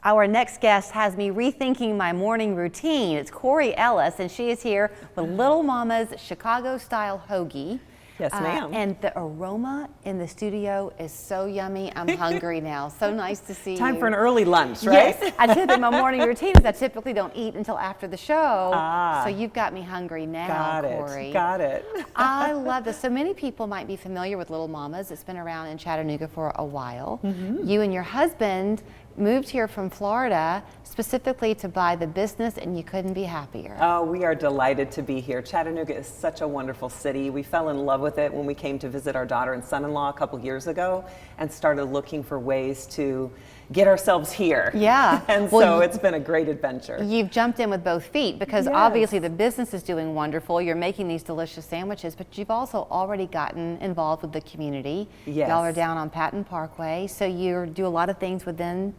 Our next guest has me rethinking my morning routine. It's Corey Ellis, and she is here with Little Mama's Chicago-style hoagie. Yes, ma'am. And the aroma in the studio is so yummy. I'm hungry now. So nice to see you. Time for an early lunch, right? Yes. I tip in my morning routine is I typically don't eat until after the show. So you've got me hungry now, Corey. Got it. I love this. So many people might be familiar with Little Mama's. It's been around in Chattanooga for a while. You and your husband moved here from Florida specifically to buy the business, and you couldn't be happier. Oh, we are delighted to be here. Chattanooga is such a wonderful city. We fell in love with it when we came to visit our daughter and son-in-law a couple years ago and started looking for ways to get ourselves here. Yeah. And so it's been a great adventure. You've jumped in with both feet because obviously the business is doing wonderful. You're making these delicious sandwiches, but you've also already gotten involved with the community. Yes. Y'all are down on Patton Parkway, so you do a lot of things within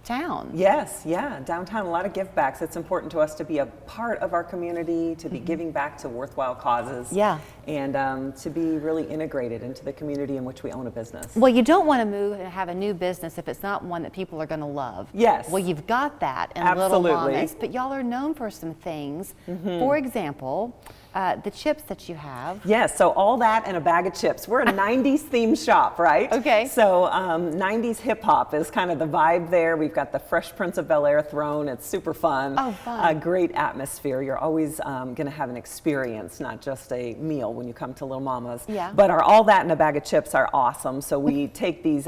town. Yes, yeah, downtown, a lot of give backs. It's important to us to be a part of our community, to be giving back to worthwhile causes. Yeah. And to be really integrated into the community in which we own a business. Well, you don't want to move and have a new business if it's not one that people are going to love. Yes. Well, you've got that in Absolutely. Little Mama's, but y'all are known for some things. For example, the chips that you have. Yes, so all that and a bag of chips. We're a 90s themed shop, right? Okay. So 90s hip hop is kind of the vibe there. We've got the Fresh Prince of Bel-Air throne. It's super fun. Oh, fun. A great atmosphere. You're always going to have an experience, not just a meal when you come to Little Mama's. Yeah. But our all that and a bag of chips are awesome. So we take these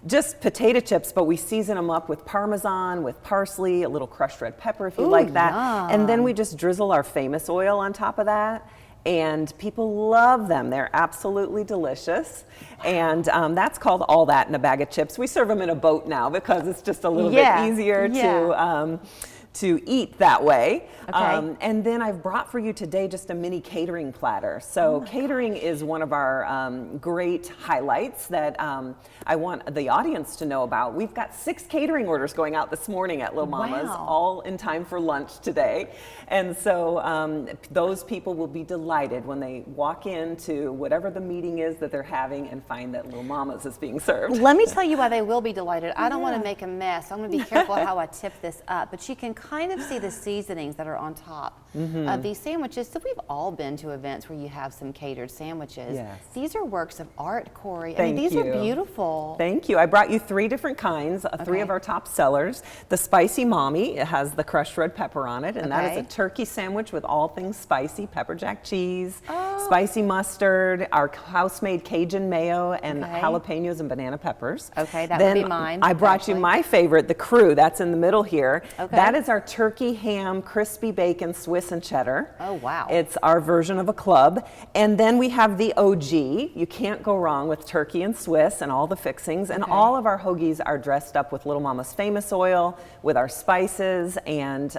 just potato chips, but we season them up with Parmesan, with parsley, a little crushed red pepper if you like that. Yum. And then we just drizzle our famous oil on top of that. And people love them. They're absolutely delicious. And that's called all that in a bag of chips. We serve them in a boat now because it's just a little bit easier to eat that way. Okay. And then I've brought for you today just a mini catering platter. So catering is one of our great highlights that I want the audience to know about. We've got 6 catering orders going out this morning at Little Mama's, all in time for lunch today. And so those people will be delighted when they walk into whatever the meeting is that they're having and find that Little Mama's is being served. Let me tell you why they will be delighted. I don't want to make a mess. I'm going to be careful how I tip this up, but you can kind of see the seasonings that are on top of these sandwiches. So we've all been to events where you have some catered sandwiches. Yes. These are works of art, Corey. Thank these you. are beautiful. Thank you. I brought you 3 different kinds, 3 of our top sellers. The Spicy Mommy, it has the crushed red pepper on it, and that is a turkey sandwich with all things spicy, pepper jack cheese, spicy mustard, our house-made Cajun mayo, and jalapenos and banana peppers. Okay, that then would be mine. I brought you my favorite, the Crew. That's in the middle here. Okay. That is our turkey, ham, crispy bacon, Swiss and cheddar. Oh, wow. It's our version of a club. And then we have the OG. You can't go wrong with turkey and Swiss and all the fixings. And all of our hoagies are dressed up with Little Mama's famous oil, with our spices, and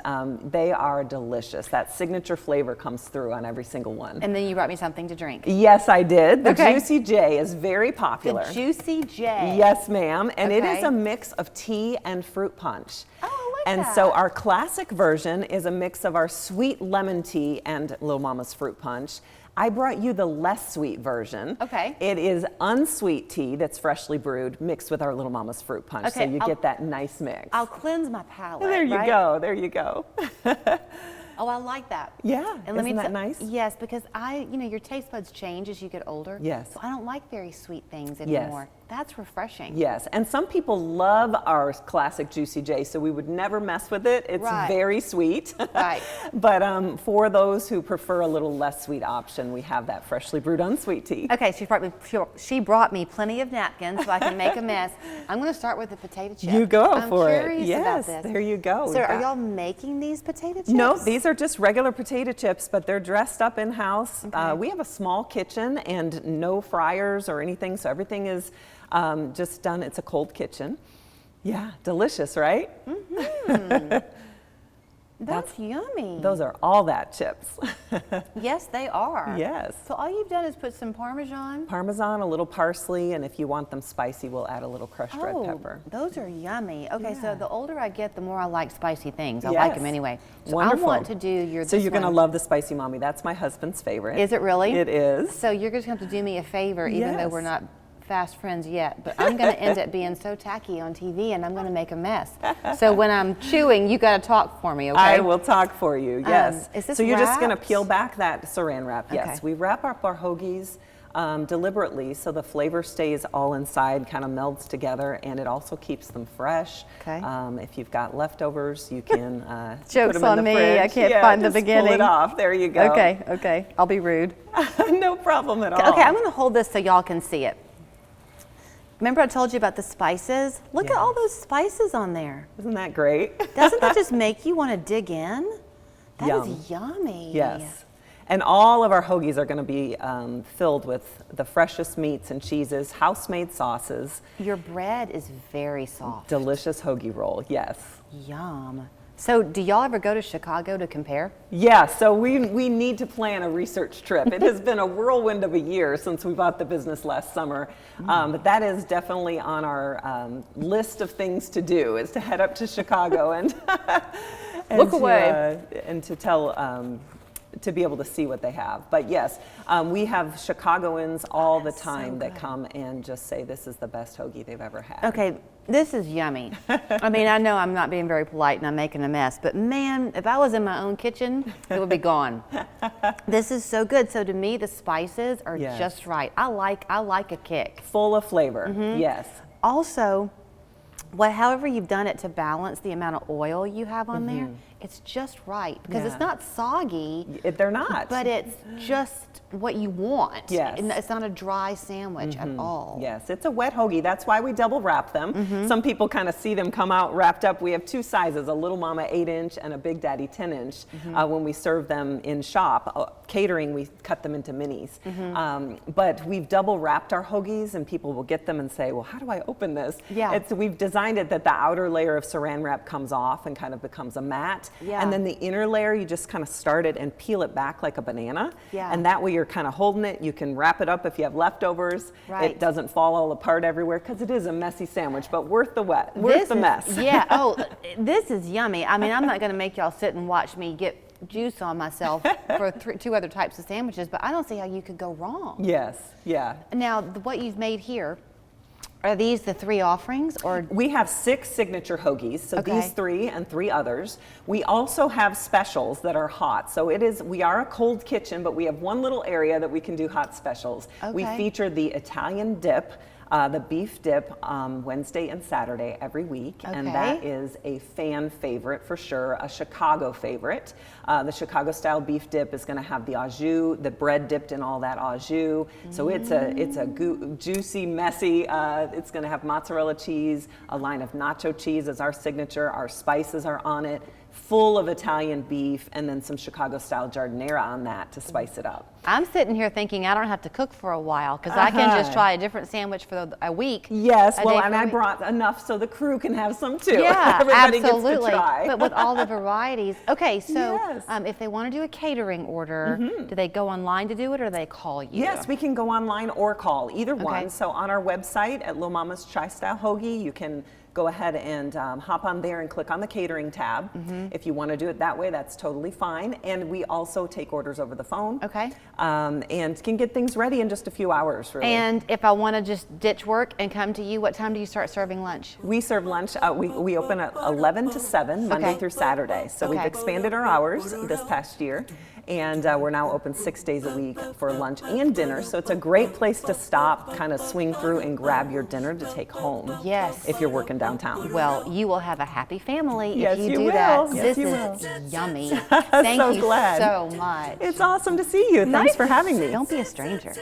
they are delicious. That signature flavor comes through on every single one. And then you brought me something to drink. Yes, I did. The Juicy J is very popular. The Juicy J. Yes, ma'am. And it is a mix of tea and fruit punch. Oh, I like And that. so our classic version is a mix of our sweet lemon tea and Little Mama's fruit punch. I brought you the less sweet version. Okay. It is unsweet tea that's freshly brewed mixed with our Little Mama's fruit punch. Okay, So you get that nice mix. I'll cleanse my palate. There you go. There you go. Oh, I like that. Yeah. And let Isn't me that nice? Yes, because your taste buds change as you get older. Yes. So I don't like very sweet things anymore. Yes. That's refreshing. Yes, and some people love our classic Juicy J, so we would never mess with it. It's very sweet. Right. But for those who prefer a little less sweet option, we have that freshly brewed unsweet tea. Okay, she brought me plenty of napkins so I can make a mess. I'm going to start with the potato chip. You go I'm for curious it. Yes, about this. there you go. So are y'all making these potato chips? No, these are just regular potato chips, but they're dressed up in-house. Okay. We have a small kitchen and no fryers or anything, so everything is just done. It's a cold kitchen. Yeah, delicious, right? That's yummy. Those are all that chips. Yes, they are. Yes. So all you've done is put some Parmesan. Parmesan, a little parsley, and if you want them spicy, we'll add a little crushed red pepper. Those are yummy. Okay, so the older I get, the more I like spicy things. I Yes. like them anyway. So Wonderful. I want to do your. So this you're going to one. love the Spicy Mommy. That's my husband's favorite. Is it really? It is. So you're just going to have to do me a favor, even though we're Yes. not fast friends yet, but I'm going to end up being so tacky on TV, and I'm going to make a mess. So when I'm chewing, you got to talk for me, okay? I will talk for you, yes. Is this so you're just going to wrapped? peel back that saran wrap, yes. Okay. We wrap up our hoagies deliberately so the flavor stays all inside, kind of melds together, and it also keeps them fresh. Okay. If you've got leftovers, you can put Joke's them in on the me, fridge. I can't Yeah, find the just Pull beginning. it off. There you go. Okay, I'll be rude. No problem at all. Okay, I'm going to hold this so y'all can see it. Remember I told you about the spices? Look at all those spices on there. Isn't that great? Doesn't that just make you want to dig in? That Yum. is yummy. Yes. And all of our hoagies are going to be filled with the freshest meats and cheeses, house-made sauces, Your bread is very soft. delicious hoagie roll, yes. Yum. So do y'all ever go to Chicago to compare? Yeah, so we need to plan a research trip. It has been a whirlwind of a year since we bought the business last summer, but that is definitely on our list of things to do, is to head up to Chicago and, Look away. And to tell, to be able to see what they have. But yes, we have Chicagoans all the time that come and just say this is the best hoagie they've ever had. Okay, this is yummy. I mean, I know I'm not being very polite and I'm making a mess, but man, if I was in my own kitchen, it would be gone. This is so good. So to me, the spices are Yes. just right. I like a kick. Full of flavor, yes. Also, however you've done it to balance the amount of oil you have on there, it's just right because it's Yeah. not soggy, They're not. but it's just what you want. Yes. And it's not a dry sandwich at all. Yes, it's a wet hoagie. That's why we double wrap them. Some people kind of see them come out wrapped up. We have two sizes, a Little Mama 8-inch and a Big Daddy 10-inch. When we serve them in shop, catering, we cut them into minis. But we've double wrapped our hoagies, and people will get them and say, well, how do I open this? Yeah. We've designed it that the outer layer of saran wrap comes off and kind of becomes a mat. Yeah. And then the inner layer, you just kind of start it and peel it back like a banana. Yeah. And that way you're kind of holding it. You can wrap it up if you have leftovers. Right. It doesn't fall all apart everywhere because it is a messy sandwich, but worth the mess. Yeah. Oh, this is yummy. I mean, I'm not going to make y'all sit and watch me get juice on myself for two other types of sandwiches, but I don't see how you could go wrong. Yes, yeah. Now, what you've made here, are these the 3 offerings, or We have 6 signature hoagies, so Okay. these 3 and 3 others. We also have specials that are hot. So we are a cold kitchen, but we have one little area that we can do hot specials. We Okay. feature the Italian dip, the beef dip, Wednesday and Saturday every week, and that Okay. is a fan favorite for sure, a Chicago favorite. The Chicago style beef dip is going to have the au jus, the bread dipped in all that au jus. So it's a juicy, messy. It's going to have mozzarella cheese, a line of nacho cheese as our signature. Our spices are on it, full of Italian beef, and then some Chicago style giardiniera on that to spice it up. I'm sitting here thinking I don't have to cook for a while because I can just try a different sandwich for a week. Yes, a well, day and for a I week. brought enough so the crew can have some too. Yeah, Everybody absolutely. gets to try. But with all the varieties. Okay, so Yes. if they want to do a catering order, do they go online to do it or do they call you? Yes, we can go online or call, either Okay. one. So on our website at Lil Mama's Tri-Style Hoagie, you can go ahead and hop on there and click on the catering tab. If you want to do it that way, that's totally fine. And we also take orders over the phone. Okay. And can get things ready in just a few hours, really. And if I want to just ditch work and come to you, what time do you start serving lunch? We serve lunch, we open at 11 to 7, Monday Okay. through Saturday. So we've Okay. expanded our hours this past year. And we're now open 6 days a week for lunch and dinner. So it's a great place to stop, kind of swing through and grab your dinner to take home. Yes. If you're working downtown. Well, you will have a happy family Yes, if you you do will. that. Yes, This you is yummy. Thank So you glad. so much. It's awesome to see you. Thanks for having me. Don't be a stranger.